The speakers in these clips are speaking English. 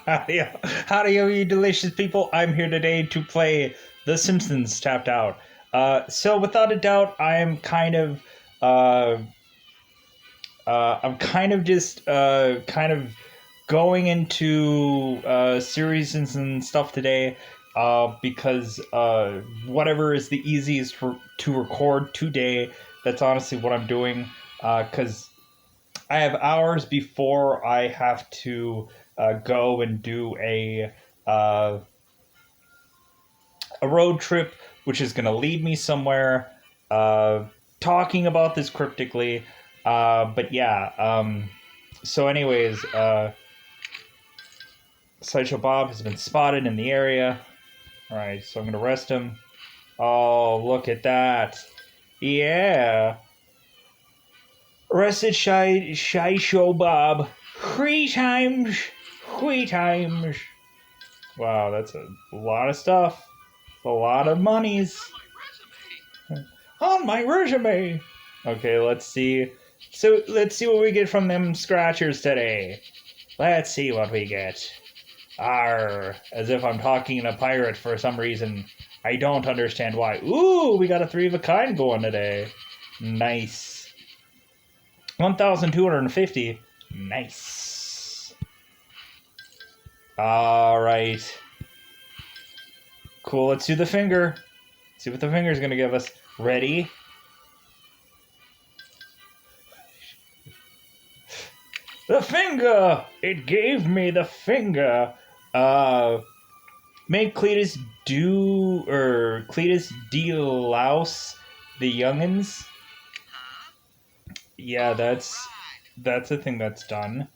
Howdy, you delicious people. I'm here today to play The Simpsons Tapped Out. So without a doubt, uh, I'm kind of just kind of going into series and stuff today because whatever is the easiest to record today, that's honestly what I'm doing because I have hours before I have to go and do uh, a road trip, which is going to lead me somewhere. Uh, Talking about this cryptically, but yeah. So, anyways, Sideshow Bob has been spotted in the area. All right, so I'm going to arrest him. Oh, look at that! Yeah. Arrested Shy Show Bob 3 times. 3 times. Wow, that's a lot of stuff. A lot of monies. On my resume. Okay, let's see. So let's see what we get from them scratchers today. Let's see what we get. Arr, as if I'm talking to a pirate for some reason. I don't understand why. Ooh, we got a 3 of a kind going today. Nice. 1,250. Nice. All right. Cool. Let's do the finger. See what the finger's gonna give us. Ready? The finger. It gave me the finger. Make Cletus de-louse the youngins. Yeah, that's a thing that's done.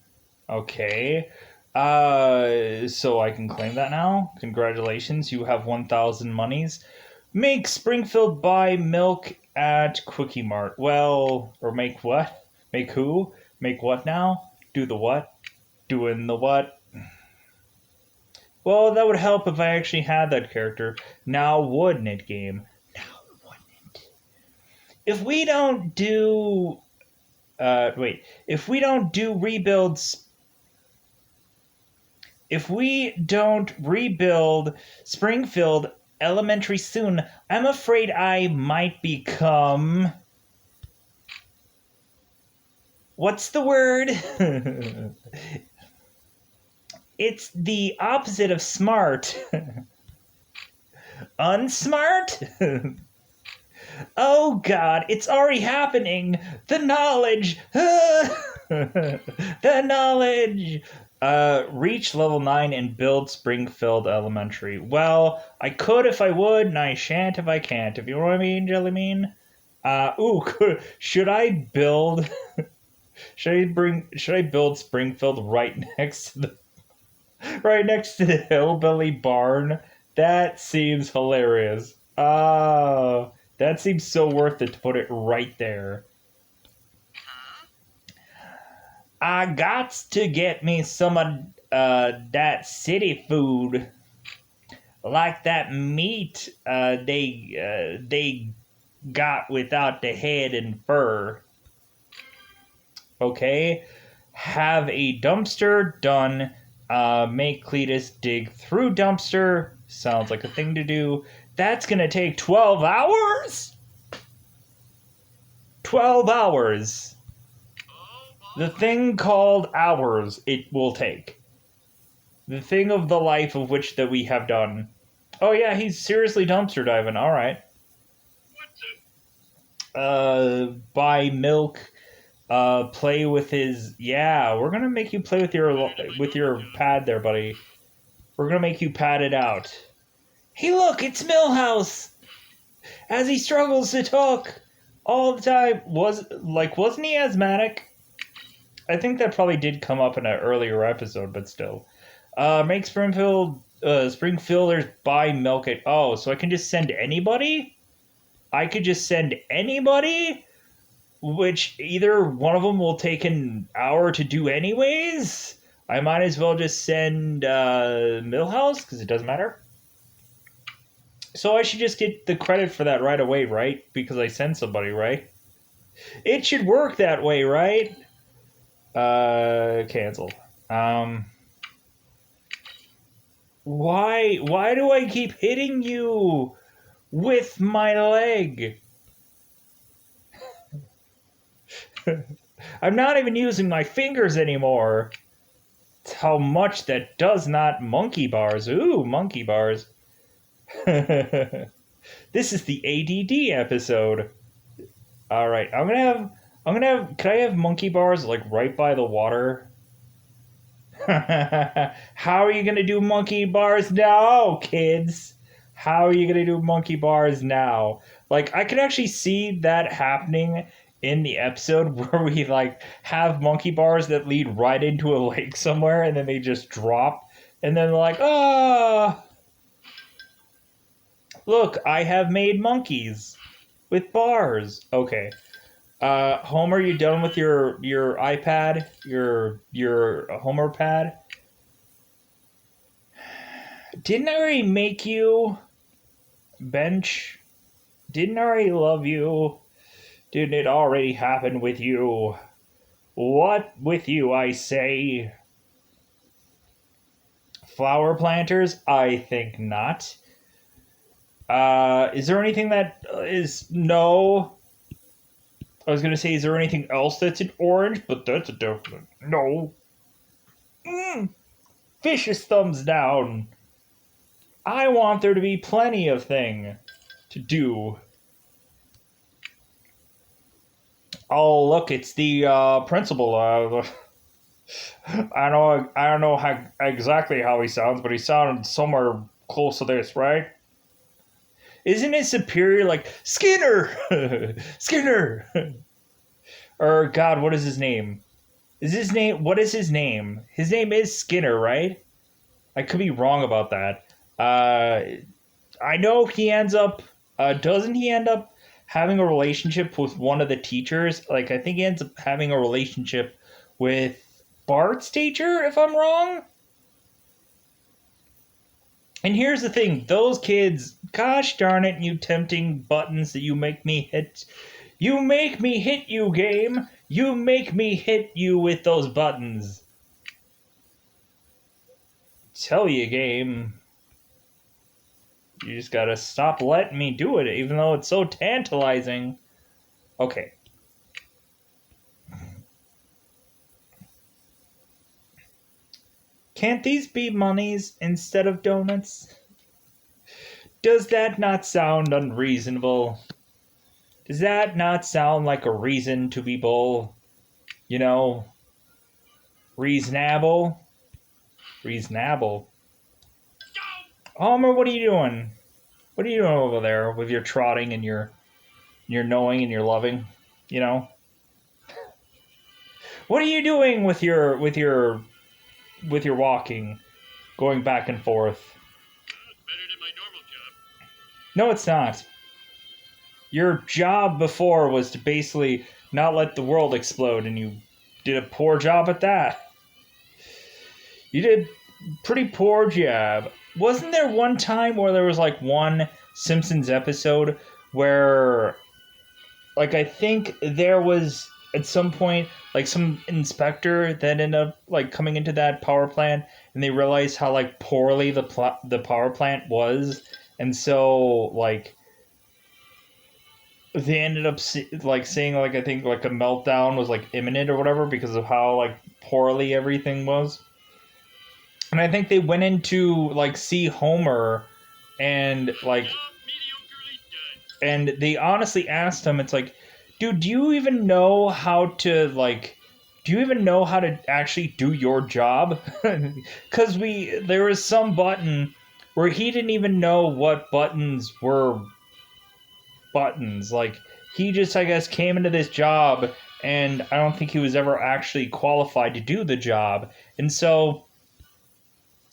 Okay. So I can claim that now. Congratulations, you have 1,000 monies. Make Springfield buy milk at Quickie Mart. Well, or make what? Make who? Make what now? Do the what? Doing the what? Well, that would help if I actually had that character. Now wouldn't it, game? Now wouldn't it? If we don't do... if we don't do rebuilds... If we don't rebuild Springfield Elementary soon, I'm afraid I might become... What's the word? It's the opposite of smart. Unsmart? Oh God, it's already happening. The knowledge. The knowledge. Reach level 9 and build Springfield Elementary. Well, I could if I would, and I shan't if I can't. If you know what I mean, Jellybean? Should I build... Should I build Springfield right next to the hillbilly barn? That seems hilarious. That seems so worth it to put it right there. I got to get me some of that city food, like that meat they got without the head and fur. Okay, have a dumpster done. Make Cletus dig through dumpster. Sounds like a thing to do. That's gonna take 12 hours? 12 hours. The thing called hours it will take. The thing of the life of which that we have done. Oh yeah, he's seriously dumpster diving. All right. Buy milk. Play with his... Yeah, we're gonna make you play with your pad there, buddy. We're gonna make you pad it out. Hey, look, it's Millhouse! As he struggles to talk all the time. Wasn't he asthmatic? I think that probably did come up in an earlier episode, but still. Make Springfielders buy milk at... Oh, so I can just send anybody? I could just send anybody? Which either one of them will take an hour to do anyways? I might as well just send Millhouse, because it doesn't matter. So I should just get the credit for that right away, right? Because I sent somebody, right? It should work that way, right? Cancel. Why do I keep hitting you with my leg? I'm not even using my fingers anymore. How much that does not monkey bars. Ooh, monkey bars. This is the ADD episode. All right, Can I have monkey bars like right by the water? How are you gonna do monkey bars now, kids? How are you gonna do monkey bars now? Like, I can actually see that happening in the episode where we like have monkey bars that lead right into a lake somewhere, and then they just drop, and then they're like, ah, look, I have made monkeys with bars. Okay. Homer, you done with your iPad, your Homer pad? Didn't I already make you bench? Didn't I already love you? Didn't it already happen with you? What with you, I say? Flower planters? I think not. Is there anything that is no? I was gonna say, is there anything else that's in orange? But that's a different. No. Fish's thumbs down. I want there to be plenty of thing to do. Oh, look, it's the principal. I don't know how exactly how he sounds, but he sounded somewhere close to this, right? Isn't his superior like Skinner? Skinner. Or God, what is his name? Is his name? What is his name? His name is Skinner, right? I could be wrong about that. I know he ends up. Doesn't he end up having a relationship with one of the teachers? Like, I think he ends up having a relationship with Bart's teacher, if I'm wrong. And here's the thing, those kids, gosh darn it, you tempting buttons that you make me hit. You make me hit you, game. You make me hit you with those buttons. Tell you, game. You just gotta stop letting me do it, even though it's so tantalizing. Okay. Can't these be monies instead of donuts? Does that not sound unreasonable? Does that not sound like a reason to be bull? You know, reasonable? Reasonable. Homer, what are you doing? What are you doing over there with your trotting and your knowing and your loving? You know? What are you doing with your walking, going back and forth? It's better than my normal job. No, it's not. Your job before was to basically not let the world explode, and you did a poor job at that. You did pretty poor job. Wasn't there one time where there was like one Simpsons episode where, like, I think there was at some point like some inspector that ended up like coming into that power plant, and they realized how like poorly the power plant was, and so like they ended up like saying like I think like a meltdown was like imminent or whatever because of how like poorly everything was. And I think they went into like see Homer and like and they honestly asked him, it's like, dude, do you even know how to like do you even know how to actually do your job? Cuz there was some button where he didn't even know what buttons were buttons. Like he just I guess came into this job and I don't think he was ever actually qualified to do the job. And so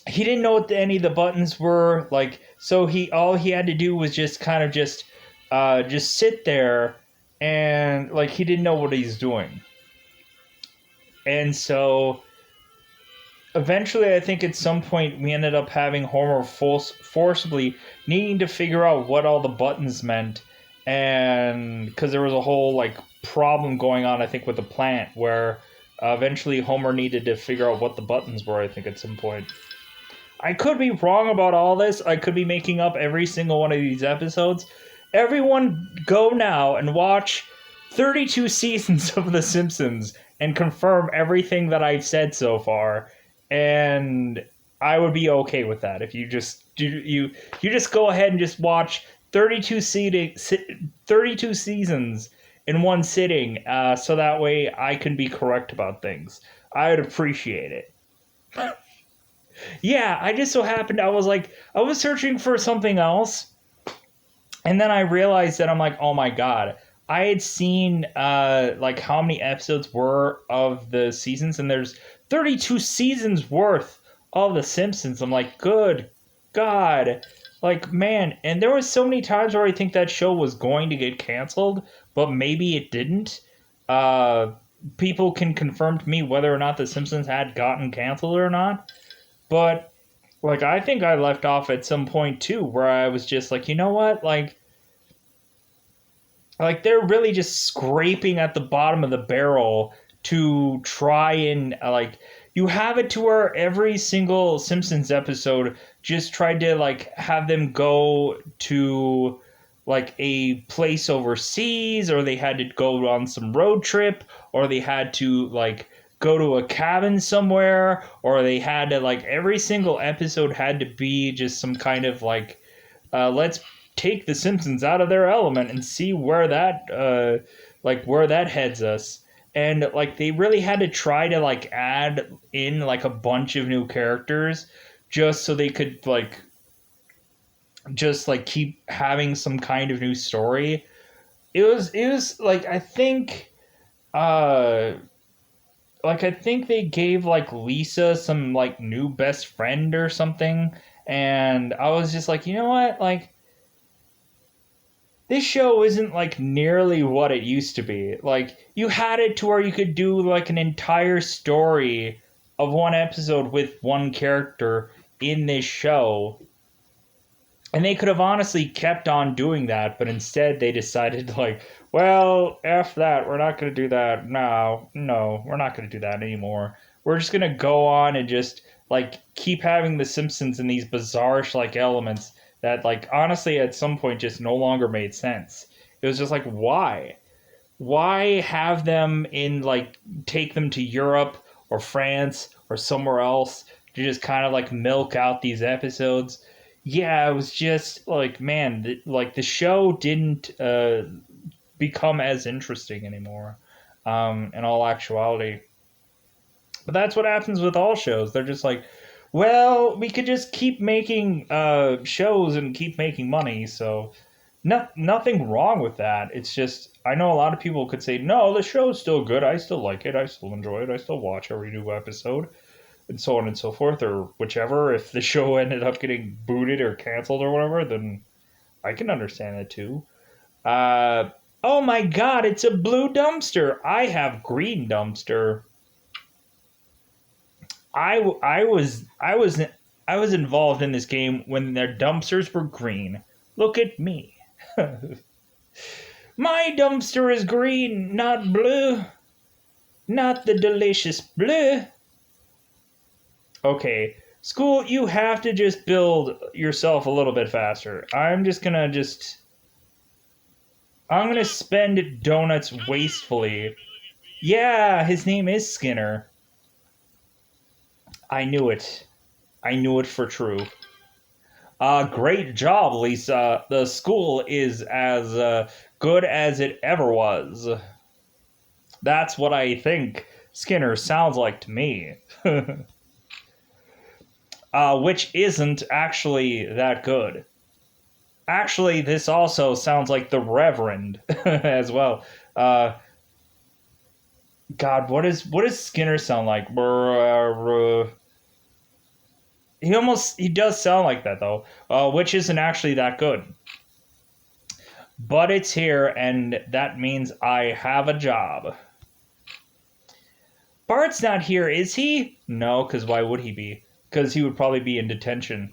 he didn't know what any of the buttons were like, so he all he had to do was just kind of just sit there, and like he didn't know what he's doing. And so eventually I think at some point we ended up having Homer forcibly needing to figure out what all the buttons meant, and because there was a whole like problem going on I think with the plant where eventually Homer needed to figure out what the buttons were I think at some point. I could be wrong about all this. I could be making up every single one of these episodes. Everyone go now and watch 32 seasons of The Simpsons and confirm everything that I've said so far. And I would be okay with that if you just go ahead and just watch 32 seasons in one sitting, so that way I can be correct about things. I would appreciate it. Yeah, I just so happened I was searching for something else, and then I realized that I'm like, oh my god, I had seen like how many episodes were of the seasons, and there's 32 seasons worth of The Simpsons. I'm like, good god, like man, and there was so many times where I think that show was going to get canceled, but maybe it didn't. Uh, People can confirm to me whether or not The Simpsons had gotten canceled or not. But like I think I left off at some point too where I was just like, you know what? Like they're really just scraping at the bottom of the barrel to try and like you have it to where every single Simpsons episode just tried to like have them go to like a place overseas, or they had to go on some road trip, or they had to like go to a cabin somewhere, or they had to like every single episode had to be just some kind of like let's take the Simpsons out of their element and see where that heads us. And like they really had to try to like add in like a bunch of new characters just so they could like just like keep having some kind of new story. It was like uh I think they gave like Lisa some like new best friend or something, and I was just like, you know what? Like this show isn't like nearly what it used to be. Like you had it to where you could do like an entire story of one episode with one character in this show. And they could have honestly kept on doing that, but instead they decided like, well, F that, we're not going to do that. No, we're not going to do that anymore. We're just going to go on and just like keep having the Simpsons in these bizarre like elements that like honestly at some point just no longer made sense. It was just like, why? Why have them in like take them to Europe or France or somewhere else to just kind of like milk out these episodes? Yeah, it was just like, man, like the show didn't become as interesting anymore, in all actuality. But that's what happens with all shows. They're just like, well, we could just keep making shows and keep making money. So, nothing wrong with that. It's just, I know a lot of people could say, no, the show's still good. I still like it. I still enjoy it. I still watch every new episode, and so on and so forth, or whichever. If the show ended up getting booted or canceled or whatever, then I can understand that too. Uh, oh my god, it's a blue dumpster. I have green dumpster. I was involved in this game when their dumpsters were green. Look at me. My dumpster is green, not blue. Not the delicious blue. Okay, school, you have to just build yourself a little bit faster. I'm gonna spend donuts wastefully. Yeah, his name is Skinner. I knew it. I knew it for true. Great job, Lisa. The school is as good as it ever was. That's what I think Skinner sounds like to me. Which isn't actually that good. Actually, this also sounds like the Reverend as well. Uh, God, what does Skinner sound like? He does sound like that though, which isn't actually that good. But it's here, and that means I have a job. Bart's not here, is he? No, because why would he be? Because he would probably be in detention.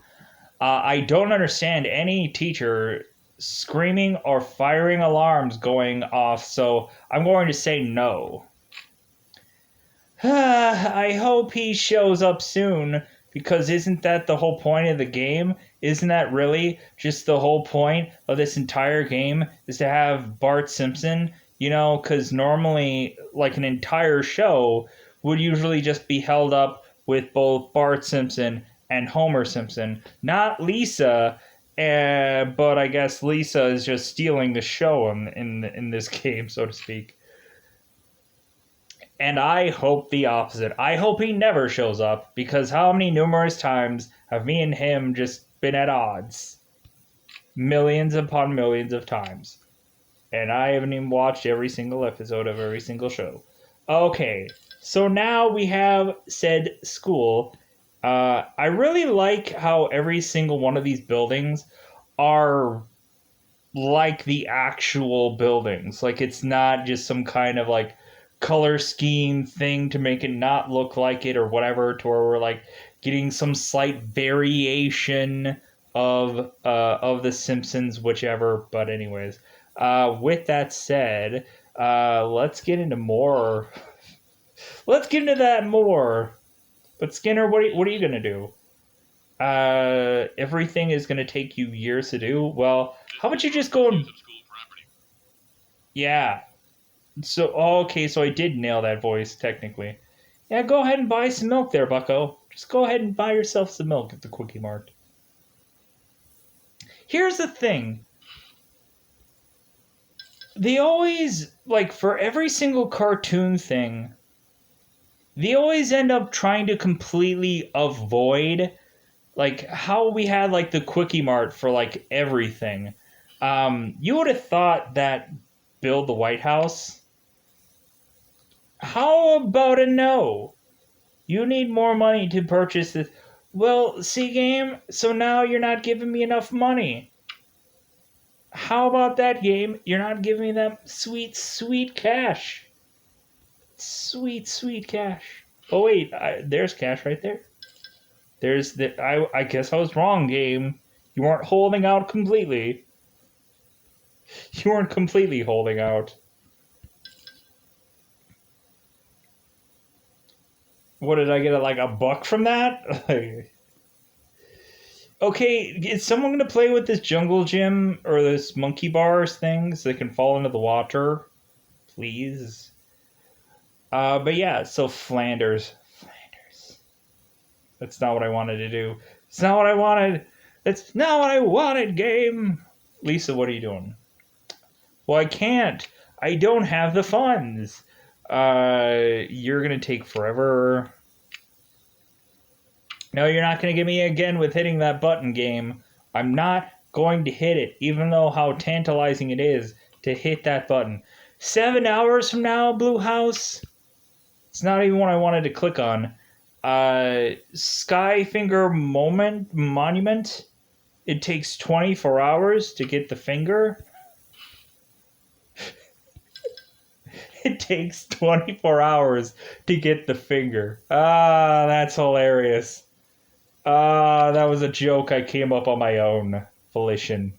I don't understand any teacher screaming or firing alarms going off, so I'm going to say no. I hope he shows up soon, Because isn't that the whole point of the game? Isn't that really just the whole point of this entire game is to have Bart Simpson? You know, because normally, like an entire show would usually just be held up with both Bart Simpson and Homer Simpson, not Lisa. But I guess Lisa is just stealing the show in this game, so to speak. And I hope the opposite. I hope he never shows up, because how many numerous times have me and him just been at odds? Millions upon millions of times. And I haven't even watched every single episode of every single show. Okay, so now we have said school. I really like how every single one of these buildings are like the actual buildings. Like, it's not just some kind of like color scheme thing to make it not look like it or whatever, to where we're like getting some slight variation of the Simpsons, whichever. But anyways, with that said, let's get into more. Let's get into that more. But Skinner, what are you gonna do? Everything is gonna take you years to do. Well, how about you just go and yeah. So okay, so I did nail that voice technically. Yeah, go ahead and buy some milk there, Bucko. Just go ahead and buy yourself some milk at the Quickie Mart. Here's the thing. They always, like, for every single cartoon thing, they always end up trying to completely avoid, like, how we had, like, the Quickie Mart for, like, everything. You would have thought that build the White House. How about a no? You need more money to purchase this. Well, see, game, so now you're not giving me enough money. How about that, game? You're not giving me that sweet, sweet cash. Sweet, sweet cash. Oh, wait, there's cash right there. There's the. I guess I was wrong, game. You weren't holding out completely. You weren't completely holding out. What did I get? Like a buck from that? Okay, is someone going to play with this jungle gym or this monkey bars thing so they can fall into the water? Please. But yeah, so Flanders. Flanders. That's not what I wanted to do. It's not what I wanted. That's not what I wanted, game. Lisa, what are you doing? Well, I can't. I don't have the funds. You're going to take forever. No, you're not going to get me again with hitting that button, game. I'm not going to hit it, even though how tantalizing it is to hit that button. 7 hours from now, Blue House? It's not even what I wanted to click on. Skyfinger Monument? It takes 24 hours to get the finger? It takes 24 hours to get the finger. Ah, that's hilarious. That was a joke I came up on my own volition.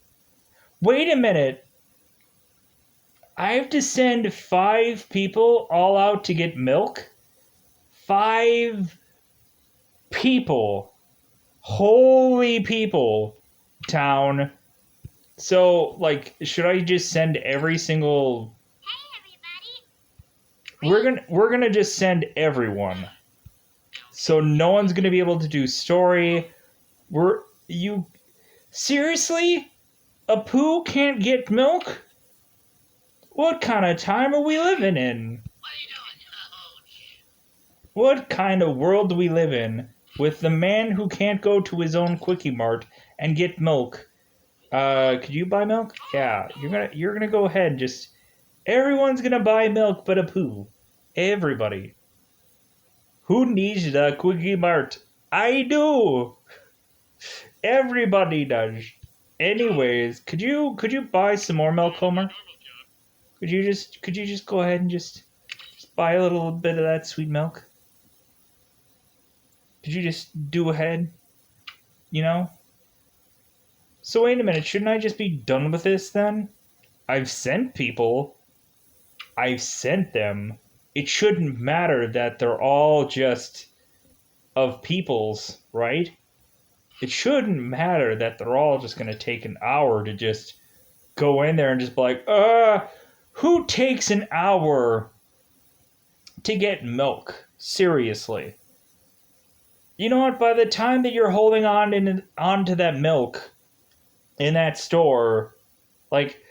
Wait a minute. I have to send 5 people all out to get milk? 5 people. Holy people. Town. So, like, should I just send every single... Hey, everybody. We're gonna just send everyone. So no one's gonna be able to do story. Seriously? Apu can't get milk? What kind of time are we living in? What are you doing? Ouch. What kind of world do we live in with the man who can't go to his own Quickie Mart and get milk? Could you buy milk? Yeah, you're gonna go ahead and just everyone's gonna buy milk but Apu. Everybody. Who needs the Quickie Mart? I do. Everybody does. Anyways, could you buy some more milk, Homer? Could you just go ahead and just buy a little bit of that sweet milk? Could you just do ahead? You know? So wait a minute, shouldn't I just be done with this then? I've sent people. I've sent them. It shouldn't matter that they're all just of people's, right? It shouldn't matter that they're all just going to take an hour to just go in there and just be like, who takes an hour to get milk? Seriously. You know what? By the time that you're holding onto that milk in that store, like,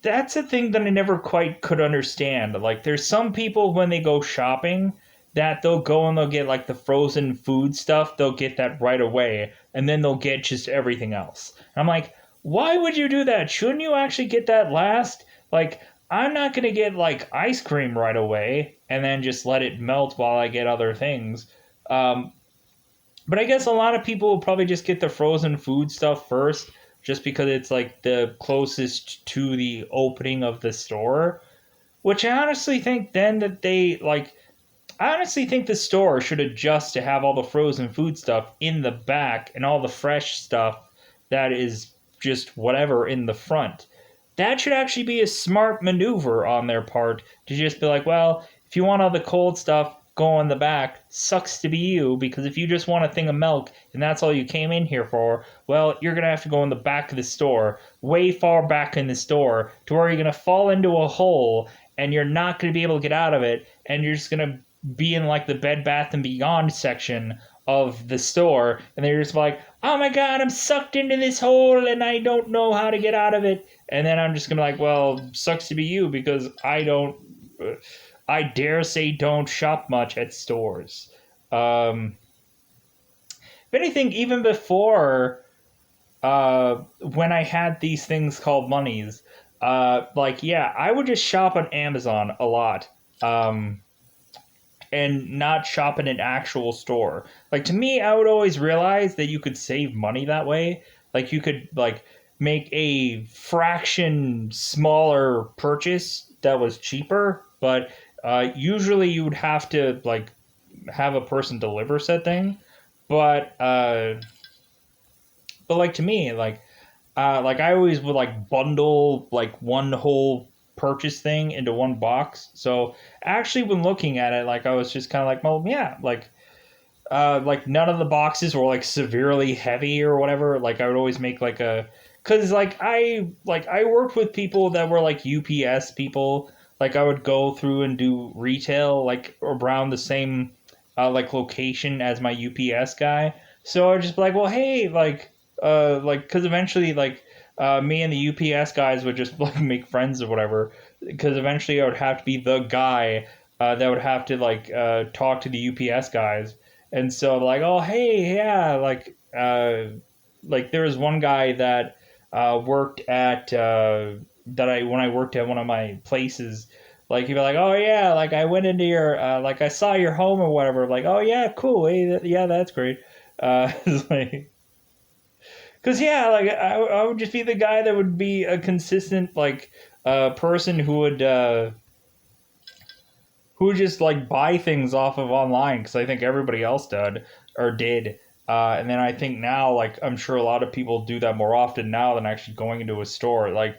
that's a thing that I never quite could understand. Like, there's some people when they go shopping that they'll go and they'll get like the frozen food stuff. They'll get that right away, and then they'll get just everything else. And I'm like, why would you do that? Shouldn't you actually get that last? Like, I'm not gonna get like ice cream right away and then just let it melt while I get other things. Um, but I guess a lot of people will probably just get the frozen food stuff first, just because it's like the closest to the opening of the store. Which I honestly think then that I honestly think the store should adjust to have all the frozen food stuff in the back and all the fresh stuff that is just whatever in the front. That should actually be a smart maneuver on their part to just be like, well, if you want all the cold stuff, go in the back. Sucks to be you, because if you just want a thing of milk and that's all you came in here for, well, you're going to have to go in the back of the store, way far back in the store, to where you're going to fall into a hole and you're not going to be able to get out of it, and you're just going to be in like the Bed Bath and Beyond section of the store, and they're just like, oh my god, I'm sucked into this hole and I don't know how to get out of it. And then I'm just gonna be like, well, sucks to be you, because I dare say don't shop much at stores. If anything, even before when I had these things called monies, like, yeah, I would just shop on Amazon a lot. And not shop in an actual store. Like, to me, I would always realize that you could save money that way. Like, you could like make a fraction smaller purchase that was cheaper, but usually you would have to like have a person deliver said thing. But like, to me, like I always would like bundle like one whole purchase thing into one box. So actually, when looking at it, like, I was just kind of like, well, yeah, like none of the boxes were like severely heavy or whatever. Like, I would always make like because I worked with people that were like UPS people. Like, I would go through and do retail like around the same like location as my UPS guy. So I'd just be like, well, hey, like, because eventually, like, me and the UPS guys would just like make friends or whatever. Because eventually, I would have to be the guy that would have to like talk to the UPS guys. And so, like, oh, hey, yeah, like there was one guy that worked at that I when I worked at one of my places. Like, he'd be like, oh yeah, like, I went into your like, I saw your home or whatever. Like, oh yeah, cool, hey, yeah, that's great. It's like, because, yeah, like, I would just be the guy that would be a consistent like person who would just like buy things off of online, because I think everybody else did or did. And then I think now, like, I'm sure a lot of people do that more often now than actually going into a store. Like,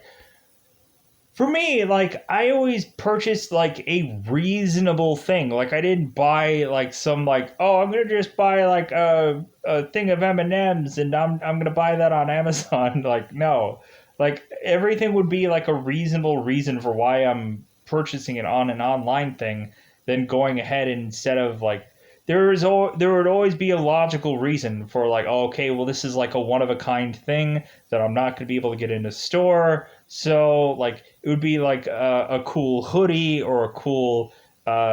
for me, like, I always purchased like a reasonable thing. Like, I didn't buy like some like, oh, I'm gonna just buy like a thing of M&Ms and I'm gonna buy that on Amazon. Like, no, like, everything would be like a reasonable reason for why I'm purchasing it on an online thing, than going ahead and instead of like, there would always be a logical reason for like, oh, okay, well, this is like a one of a kind thing that I'm not going to be able to get in a store. So like, it would be like a cool hoodie or a cool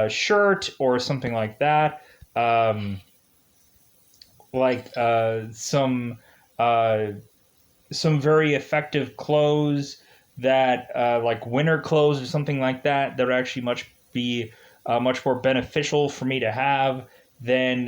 shirt or something like that. Um, like uh, some very effective clothes that like winter clothes or something like that that would actually be much more beneficial for me to have than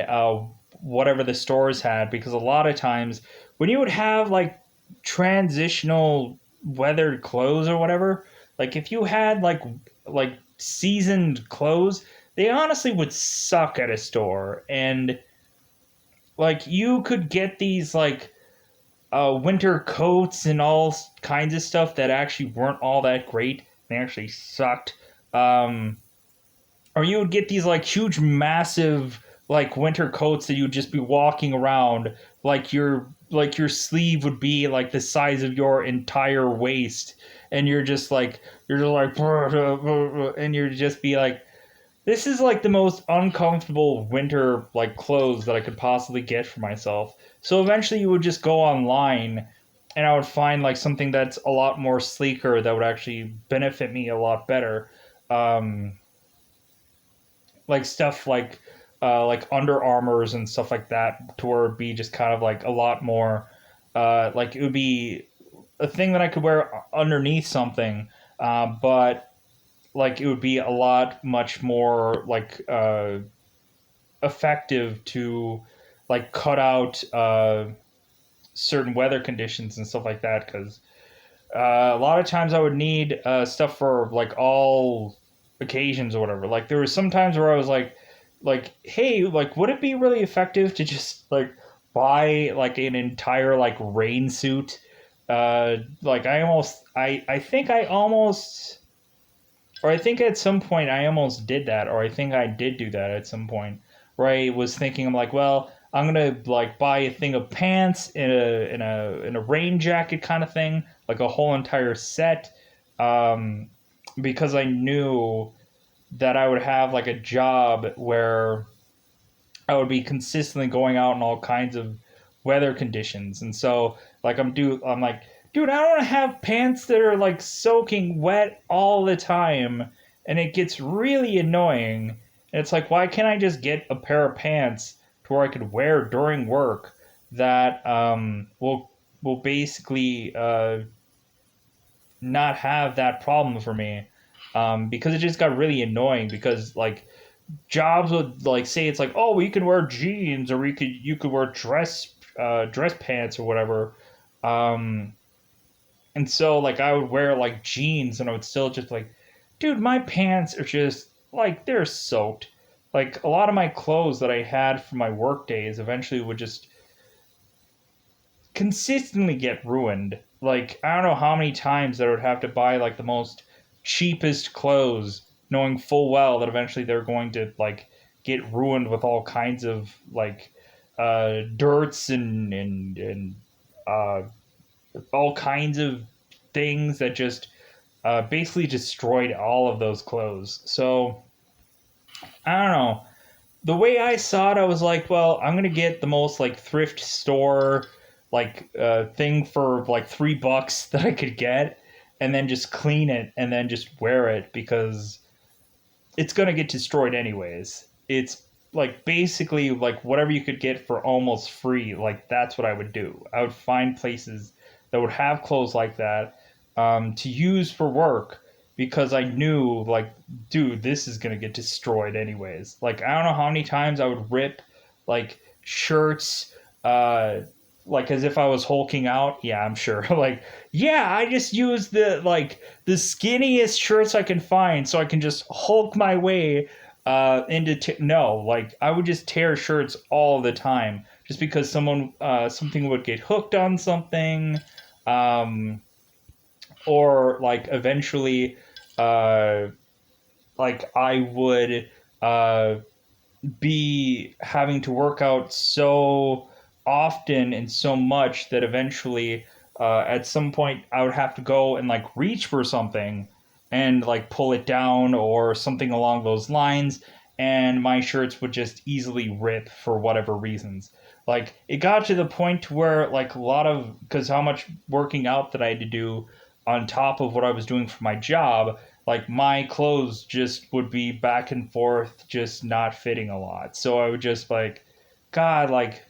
whatever the stores had, because a lot of times when you would have like transitional weathered clothes or whatever, like, if you had like seasoned clothes, they honestly would suck at a store. And like, you could get these like winter coats and all kinds of stuff that actually weren't all that great. They actually sucked. Or you would get these like huge, massive like winter coats that you'd just be walking around like your sleeve would be like the size of your entire waist, and you're just like and you'd just be like, this is like the most uncomfortable winter like clothes that I could possibly get for myself. So eventually you would just go online and I would find like something that's a lot more sleeker that would actually benefit me a lot better. Um, like stuff like Under Armours and stuff like that, to where it'd be just kind of like a lot more like it would be a thing that I could wear underneath something, but like it would be a lot much more like effective to like cut out certain weather conditions and stuff like that, because a lot of times I would need stuff for like all occasions or whatever. Like there was some times where I was like, hey, like would it be really effective to just like buy like an entire like rain suit? Like I think I almost, or I think at some point I almost did that, or I think I did do that at some point, where I was thinking, I'm like, well, I'm gonna like buy a thing of pants in a rain jacket kind of thing, like a whole entire set, um, because I knew that I would have like a job where I would be consistently going out in all kinds of weather conditions. And so like I'm like, dude, I don't want to have pants that are like soaking wet all the time, and it gets really annoying. And it's like, why can't I just get a pair of pants to where I could wear during work that will basically not have that problem for me, because it just got really annoying, because like jobs would like say it's like, oh, we can wear jeans, or you could wear dress pants or whatever, um and so like I would wear like jeans, and I would still just like, dude, my pants are just like they're soaked. Like a lot of my clothes that I had for my work days eventually would just consistently get ruined. Like I don't know how many times I would have to buy like the most cheapest clothes, knowing full well that eventually they're going to like get ruined with all kinds of like dirts and uh, all kinds of things that just basically destroyed all of those clothes. So I don't know, the way I saw it, I was like, well, I'm gonna get the most like thrift store like thing for like $3 that I could get, and then just clean it and then just wear it, because it's gonna get destroyed anyways. It's like basically like whatever you could get for almost free. Like that's what I would do. I would find places that would have clothes like that, to use for work, because I knew like, dude, this is gonna get destroyed anyways. Like I don't know how many times I would rip like shirts, like as if I was hulking out. Yeah, I'm sure. Like, yeah, I just use the skinniest shirts I can find, so I can just hulk my way no, like I would just tear shirts all the time, just because something would get hooked on something, um, or like eventually, uh, like I would uh, be having to work out so often and so much that eventually, at some point, I would have to go and like reach for something and like pull it down or something along those lines, and my shirts would just easily rip for whatever reasons. Like it got to the point where like a lot of, because how much working out that I had to do on top of what I was doing for my job, like my clothes just would be back and forth, just not fitting a lot. So I would just like, God, like,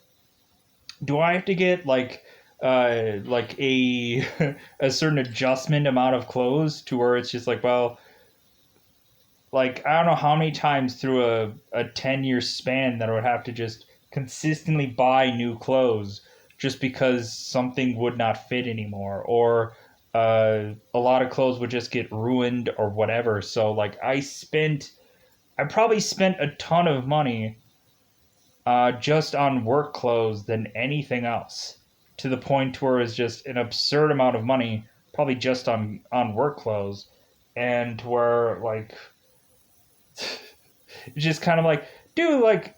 do I have to get like a a certain adjustment amount of clothes to where it's just like, well, like I don't know how many times through a 10-year span that I would have to just consistently buy new clothes just because something would not fit anymore, or a lot of clothes would just get ruined or whatever. So like I probably spent a ton of money just on work clothes than anything else, to the point where it's just an absurd amount of money, probably just on work clothes, and where like it's just kind of like, dude, like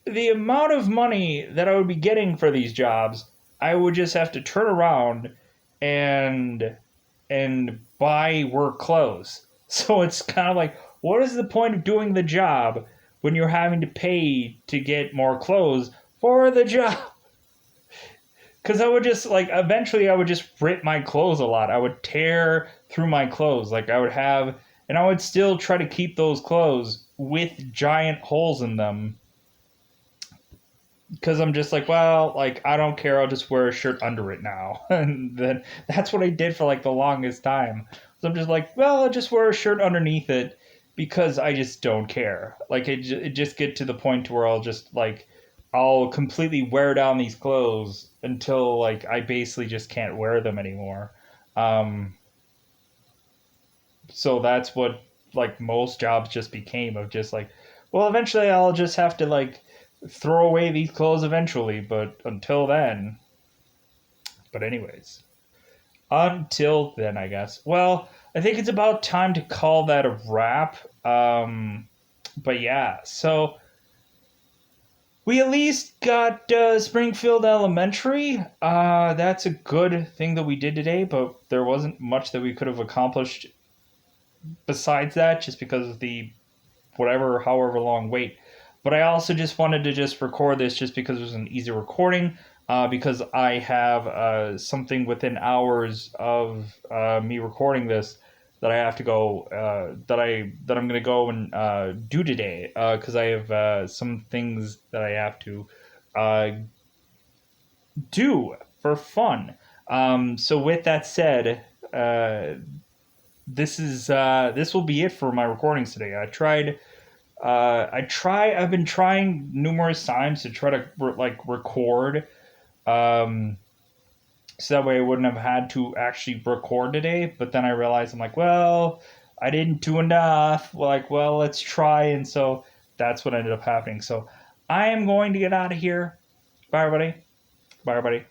the amount of money that I would be getting for these jobs, I would just have to turn around and buy work clothes. So it's kind of like, what is the point of doing the job when you're having to pay to get more clothes for the job? Because I would just like eventually I would just rip my clothes a lot. I would tear through my clothes. Like I would have, and I would still try to keep those clothes with giant holes in them because I'm just like, well, like I don't care. I'll just wear a shirt under it now, and then that's what I did for like the longest time. So I'm just like, well, I'll just wear a shirt underneath it because I just don't care. Like it just get to the point where I'll just like I'll completely wear down these clothes until like I basically just can't wear them anymore. Um, so that's what like most jobs just became of just like, well, eventually I'll just have to like throw away these clothes eventually, but until then. But anyways, until then, I guess. Well, I think it's about time to call that a wrap. But yeah, so we at least got Springfield Elementary. That's a good thing that we did today, but there wasn't much that we could have accomplished besides that, just because of the whatever, however long wait. But I also just wanted to just record this just because it was an easy recording. Because I have something within hours of me recording this that I have to go that I'm gonna go and do today because I have some things that I have to uh, do for fun. So with that said, this will be it for my recordings today. I've been trying numerous times to try to record, um, so that way I wouldn't have had to actually record today. But then I realized I'm like, well, I didn't do enough. Like, well, let's try, and so that's what ended up happening. So I am going to get out of here. Bye, everybody. Bye, everybody.